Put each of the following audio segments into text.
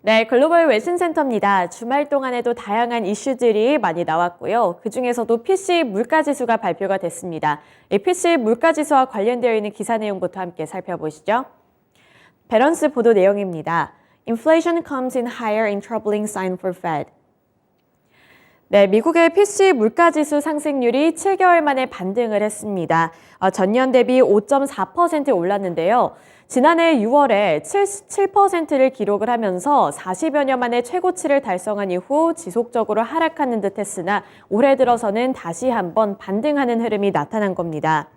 네, 글로벌 웨신센터입니다. 주말 동안에도 다양한 이슈들이 많이 나왔고요. 그중에서도 PC 물가지수가 발표가 됐습니다. 이 PC 물가지수와 관련되어 있는 기사 내용부터 함께 살펴보시죠. 배런스 보도 내용입니다. Inflation comes in higher in troubling sign for Fed. 네, 미국의 PC 물가지수 상승률이 7개월 만에 반등을 했습니다. 전년 대비 5.4% 올랐는데요. 지난해 6월에 7%를 기록을 하면서 40여 년 만에 최고치를 달성한 이후 지속적으로 하락하는 듯 했으나 올해 들어서는 다시 한번 반등하는 흐름이 나타난 겁니다.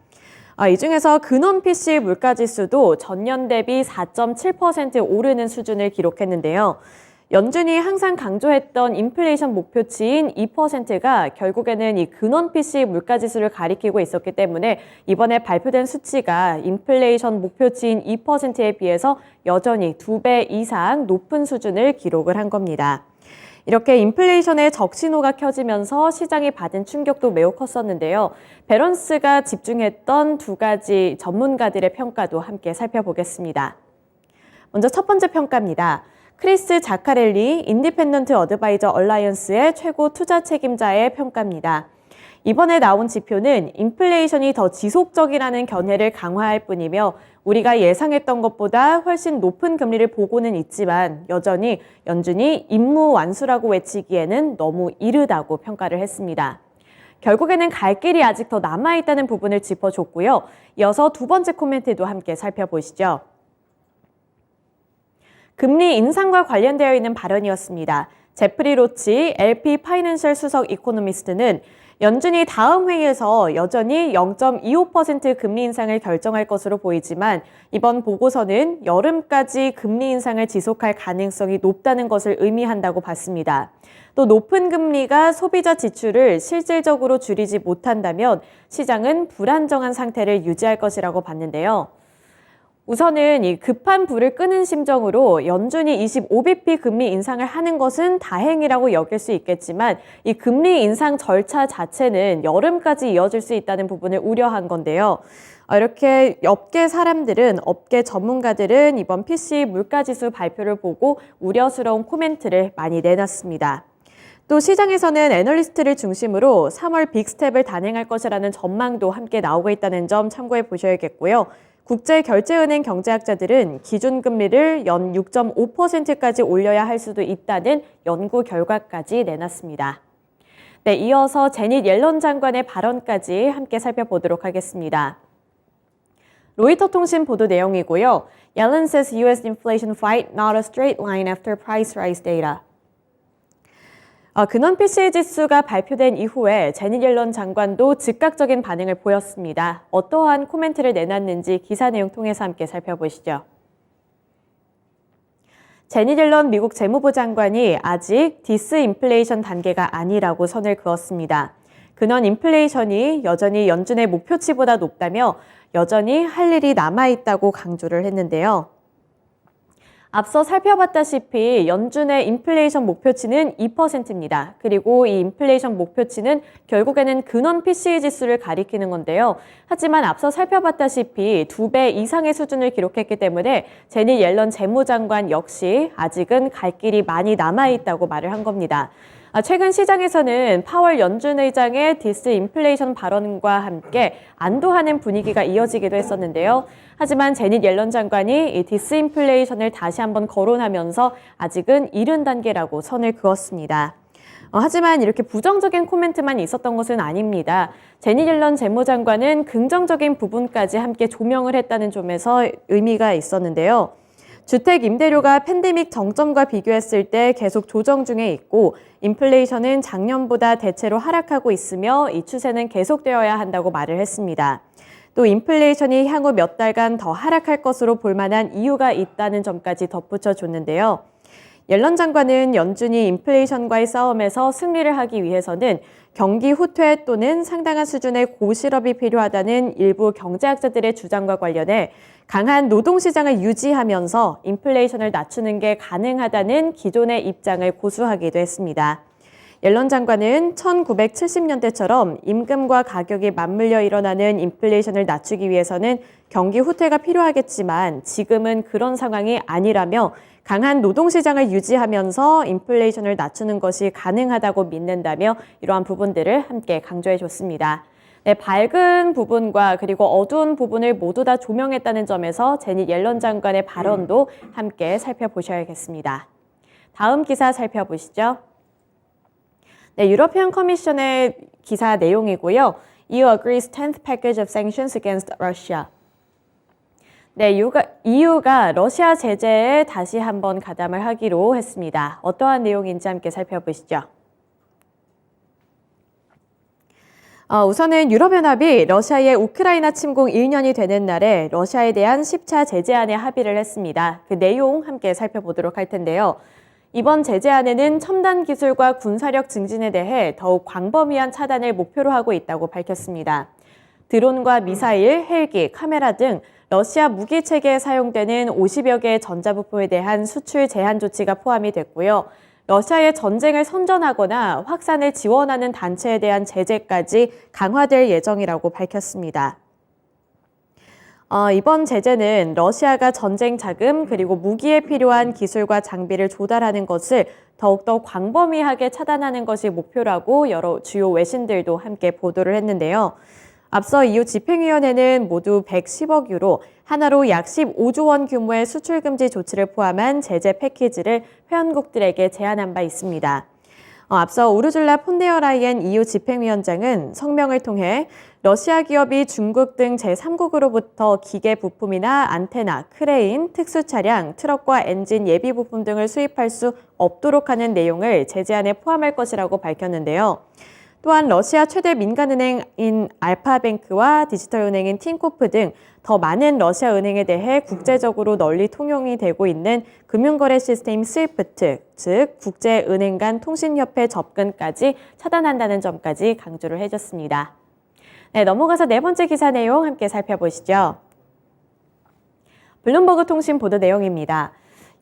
이 중에서 근원 PC 물가지수도 전년 대비 4.7% 오르는 수준을 기록했는데요. 연준이 항상 강조했던 인플레이션 목표치인 2%가 결국에는 이 근원 PC 물가지수를 가리키고 있었기 때문에 이번에 발표된 수치가 인플레이션 목표치인 2%에 비해서 여전히 2배 이상 높은 수준을 기록을 한 겁니다. 이렇게 인플레이션의 적신호가 켜지면서 시장이 받은 충격도 매우 컸었는데요. 배런스가 집중했던 두 가지 전문가들의 평가도 함께 살펴보겠습니다. 먼저 첫 번째 평가입니다. 크리스 자카렐리 인디펜던트 어드바이저 얼라이언스의 최고 투자 책임자의 평가입니다. 이번에 나온 지표는 인플레이션이 더 지속적이라는 견해를 강화할 뿐이며 우리가 예상했던 것보다 훨씬 높은 금리를 보고는 있지만 여전히 연준이 임무 완수라고 외치기에는 너무 이르다고 평가를 했습니다. 결국에는 갈 길이 아직 더 남아있다는 부분을 짚어줬고요. 이어서 두 번째 코멘트도 함께 살펴보시죠. 금리 인상과 관련되어 있는 발언이었습니다. 제프리 로치 LP 파이낸셜 수석 이코노미스트는 연준이 다음 회의에서 여전히 0.25% 금리 인상을 결정할 것으로 보이지만 이번 보고서는 여름까지 금리 인상을 지속할 가능성이 높다는 것을 의미한다고 봤습니다. 또 높은 금리가 소비자 지출을 실질적으로 줄이지 못한다면 시장은 불안정한 상태를 유지할 것이라고 봤는데요. 우선은 이 급한 불을 끄는 심정으로 연준이 25bp 금리 인상을 하는 것은 다행이라고 여길 수 있겠지만 이 금리 인상 절차 자체는 여름까지 이어질 수 있다는 부분을 우려한 건데요. 이렇게 업계 사람들은, 업계 전문가들은 이번 PC 물가지수 발표를 보고 우려스러운 코멘트를 많이 내놨습니다. 또 시장에서는 애널리스트를 중심으로 3월 빅스텝을 단행할 것이라는 전망도 함께 나오고 있다는 점 참고해 보셔야겠고요. 국제결제은행 경제학자들은 기준금리를 연 6.5%까지 올려야 할 수도 있다는 연구 결과까지 내놨습니다. 네, 이어서 제닛 옐런 장관의 발언까지 함께 살펴보도록 하겠습니다. 로이터 통신 보도 내용이고요. Yellen says U.S. inflation fight not a straight line after price rise data. 근원 PCE 지수가 발표된 이후에 제닛 옐런 장관도 즉각적인 반응을 보였습니다. 어떠한 코멘트를 내놨는지 기사 내용 통해서 함께 살펴보시죠. 제닛 옐런 미국 재무부 장관이 아직 디스인플레이션 단계가 아니라고 선을 그었습니다. 근원 인플레이션이 여전히 연준의 목표치보다 높다며 여전히 할 일이 남아있다고 강조를 했는데요. 앞서 살펴봤다시피 연준의 인플레이션 목표치는 2%입니다. 그리고 이 인플레이션 목표치는 결국에는 근원 PCE 지수를 가리키는 건데요. 하지만 앞서 살펴봤다시피 2배 이상의 수준을 기록했기 때문에 제닛 옐런 재무장관 역시 아직은 갈 길이 많이 남아있다고 말을 한 겁니다. 최근 시장에서는 파월 연준 의장의 디스인플레이션 발언과 함께 안도하는 분위기가 이어지기도 했었는데요. 하지만 제닛 옐런 장관이 이 디스인플레이션을 다시 한번 거론하면서 아직은 이른 단계라고 선을 그었습니다. 하지만 이렇게 부정적인 코멘트만 있었던 것은 아닙니다. 제닛 옐런 재무장관은 긍정적인 부분까지 함께 조명을 했다는 점에서 의미가 있었는데요. 주택 임대료가 팬데믹 정점과 비교했을 때 계속 조정 중에 있고 인플레이션은 작년보다 대체로 하락하고 있으며 이 추세는 계속되어야 한다고 말을 했습니다. 또 인플레이션이 향후 몇 달간 더 하락할 것으로 볼 만한 이유가 있다는 점까지 덧붙여 줬는데요. 옐런 장관은 연준이 인플레이션과의 싸움에서 승리를 하기 위해서는 경기 후퇴 또는 상당한 수준의 고실업이 필요하다는 일부 경제학자들의 주장과 관련해 강한 노동시장을 유지하면서 인플레이션을 낮추는 게 가능하다는 기존의 입장을 고수하기도 했습니다. 옐런 장관은 1970년대처럼 임금과 가격이 맞물려 일어나는 인플레이션을 낮추기 위해서는 경기 후퇴가 필요하겠지만 지금은 그런 상황이 아니라며 강한 노동시장을 유지하면서 인플레이션을 낮추는 것이 가능하다고 믿는다며 이러한 부분들을 함께 강조해 줬습니다. 네, 밝은 부분과 그리고 어두운 부분을 모두 다 조명했다는 점에서 제닛 옐런 장관의 발언도 함께 살펴보셔야겠습니다. 다음 기사 살펴보시죠. 네, 유러피안 커미션의 기사 내용이고요. EU agrees 10th package of sanctions against Russia. 네, EU가 러시아 제재에 다시 한번 가담을 하기로 했습니다. 어떠한 내용인지 함께 살펴보시죠. 우선은 유럽연합이 러시아의 우크라이나 침공 1년이 되는 날에 러시아에 대한 10차 제재안에 합의를 했습니다. 그 내용 함께 살펴보도록 할 텐데요. 이번 제재안에는 첨단 기술과 군사력 증진에 대해 더욱 광범위한 차단을 목표로 하고 있다고 밝혔습니다. 드론과 미사일, 헬기, 카메라 등 러시아 무기 체계에 사용되는 50여 개의 전자부품에 대한 수출 제한 조치가 포함이 됐고요. 러시아의 전쟁을 선전하거나 확산을 지원하는 단체에 대한 제재까지 강화될 예정이라고 밝혔습니다. 이번 제재는 러시아가 전쟁 자금 그리고 무기에 필요한 기술과 장비를 조달하는 것을 더욱더 광범위하게 차단하는 것이 목표라고 여러 주요 외신들도 함께 보도를 했는데요. 앞서 EU 집행위원회는 모두 110억 유로, 하나로 약 15조 원 규모의 수출 금지 조치를 포함한 제재 패키지를 회원국들에게 제안한 바 있습니다. 앞서 우르줄라 폰데어라이엔 EU 집행위원장은 성명을 통해 러시아 기업이 중국 등 제3국으로부터 기계 부품이나 안테나, 크레인, 특수차량, 트럭과 엔진 예비 부품 등을 수입할 수 없도록 하는 내용을 제재안에 포함할 것이라고 밝혔는데요. 또한 러시아 최대 민간은행인 알파뱅크와 디지털은행인 틴코프 등 더 많은 러시아 은행에 대해 국제적으로 널리 통용이 되고 있는 금융거래 시스템 스위프트, 즉 국제은행 간 통신협회 접근까지 차단한다는 점까지 강조를 해줬습니다. 네, 넘어가서 네 번째 기사 내용 함께 살펴보시죠. 블룸버그 통신 보도 내용입니다.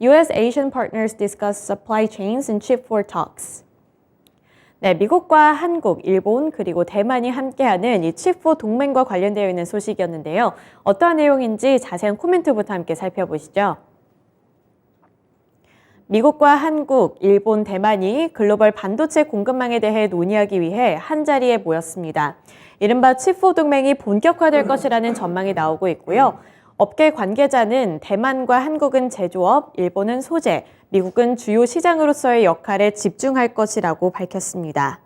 US Asian partners discuss supply chains in Chip 4 talks. 네, 미국과 한국, 일본, 그리고 대만이 함께하는 이 칩4 동맹과 관련되어 있는 소식이었는데요. 어떠한 내용인지 자세한 코멘트부터 함께 살펴보시죠. 미국과 한국, 일본, 대만이 글로벌 반도체 공급망에 대해 논의하기 위해 한자리에 모였습니다. 이른바 칩4 동맹이 본격화될 것이라는 전망이 나오고 있고요. 업계 관계자는 대만과 한국은 제조업, 일본은 소재, 미국은 주요 시장으로서의 역할에 집중할 것이라고 밝혔습니다.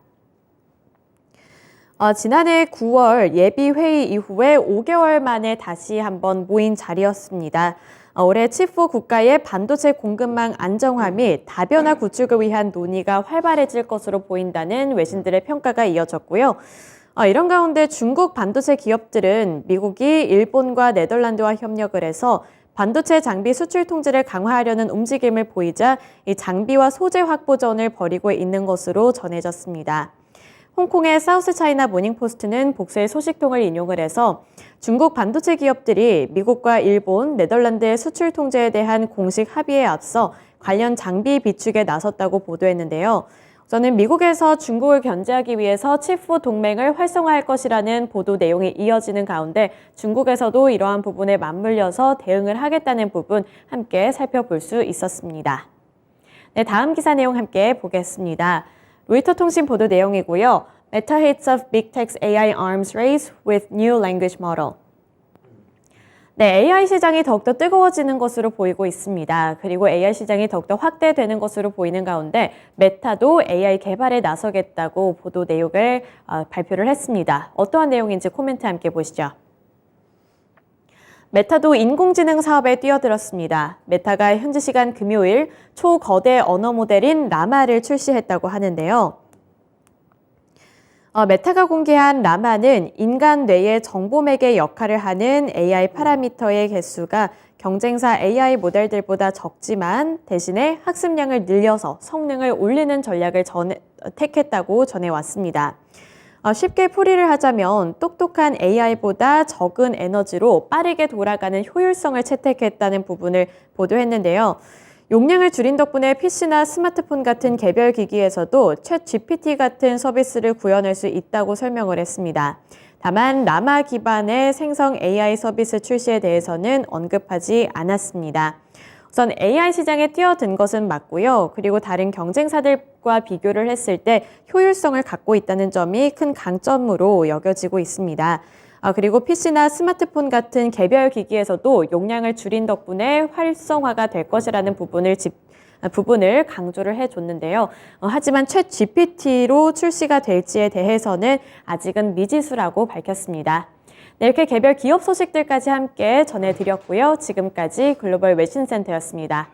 지난해 9월 예비회의 이후에 5개월 만에 다시 한번 모인 자리였습니다. 올해 칩4 국가의 반도체 공급망 안정화 및 다변화 구축을 위한 논의가 활발해질 것으로 보인다는 외신들의 평가가 이어졌고요. 이런 가운데 중국 반도체 기업들은 미국이 일본과 네덜란드와 협력을 해서 반도체 장비 수출 통제를 강화하려는 움직임을 보이자 이 장비와 소재 확보전을 벌이고 있는 것으로 전해졌습니다. 홍콩의 사우스 차이나 모닝포스트는 복수의 소식통을 인용을 해서 중국 반도체 기업들이 미국과 일본, 네덜란드의 수출 통제에 대한 공식 합의에 앞서 관련 장비 비축에 나섰다고 보도했는데요. 저는 미국에서 중국을 견제하기 위해서 칩4 동맹을 활성화할 것이라는 보도 내용이 이어지는 가운데 중국에서도 이러한 부분에 맞물려서 대응을 하겠다는 부분 함께 살펴볼 수 있었습니다. 네, 다음 기사 내용 함께 보겠습니다. 로이터 통신 보도 내용이고요. Meta hits of big tech's AI arms race with new language model. 네, AI 시장이 더욱더 뜨거워지는 것으로 보이고 있습니다. 그리고 AI 시장이 더욱더 확대되는 것으로 보이는 가운데 메타도 AI 개발에 나서겠다고 보도 내용을 발표를 했습니다. 어떠한 내용인지 코멘트 함께 보시죠. 메타도 인공지능 사업에 뛰어들었습니다. 메타가 현지 시간 금요일 초거대 언어 모델인 라마를 출시했다고 하는데요. 메타가 공개한 라마는 인간 뇌의 정보 매개 역할을 하는 AI 파라미터의 개수가 경쟁사 AI 모델들보다 적지만 대신에 학습량을 늘려서 성능을 올리는 전략을 택했다고 전해왔습니다. 쉽게 풀이를 하자면 똑똑한 AI보다 적은 에너지로 빠르게 돌아가는 효율성을 채택했다는 부분을 보도했는데요. 용량을 줄인 덕분에 PC나 스마트폰 같은 개별 기기에서도 챗GPT 같은 서비스를 구현할 수 있다고 설명을 했습니다. 다만 라마 기반의 생성 AI 서비스 출시에 대해서는 언급하지 않았습니다. 우선 AI 시장에 뛰어든 것은 맞고요. 그리고 다른 경쟁사들과 비교를 했을 때 효율성을 갖고 있다는 점이 큰 강점으로 여겨지고 있습니다. 그리고 PC나 스마트폰 같은 개별 기기에서도 용량을 줄인 덕분에 활성화가 될 것이라는 부분을 강조를 해줬는데요. 하지만 챗 GPT로 출시가 될지에 대해서는 아직은 미지수라고 밝혔습니다. 네, 이렇게 개별 기업 소식들까지 함께 전해드렸고요. 지금까지 글로벌 외신센터였습니다.